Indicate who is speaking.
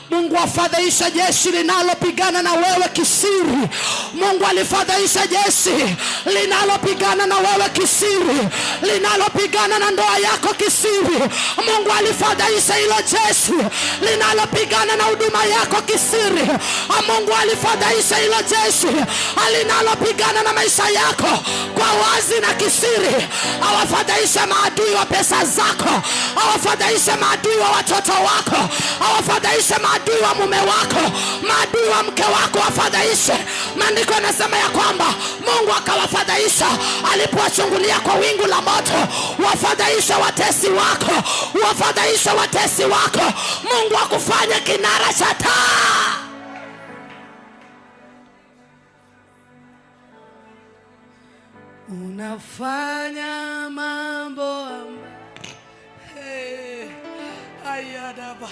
Speaker 1: Mungu afadhaisha jeshi linalopigana na wewe kisiri. Mungu alifadhaisha jeshi linalopigana na wewe kisiri, linalopigana na ndoa yako kisiri. Mungu alifadhaisha hilo jeshi linalopigana na huduma yako kisiri. Mungu alifadhaisha hilo jeshi linalopigana na maisha yako kwa wazi na kisiri. Awafadhaisha maadui wa pesa zako, awafadhaisha maadui wa watoto wako, awafadhaisha maadui wa mume wako, maadui wa mke wako, wafadhaishe. Maandiko yanasema ya kwamba Mungu akawafadhaisha alipowachungulia kwa wingu la moto. Wafadhaisha watesi wako, wafadhaisha watesi wako. Mungu akufanye kinara cha taa. Unafanya mambo ayadaba.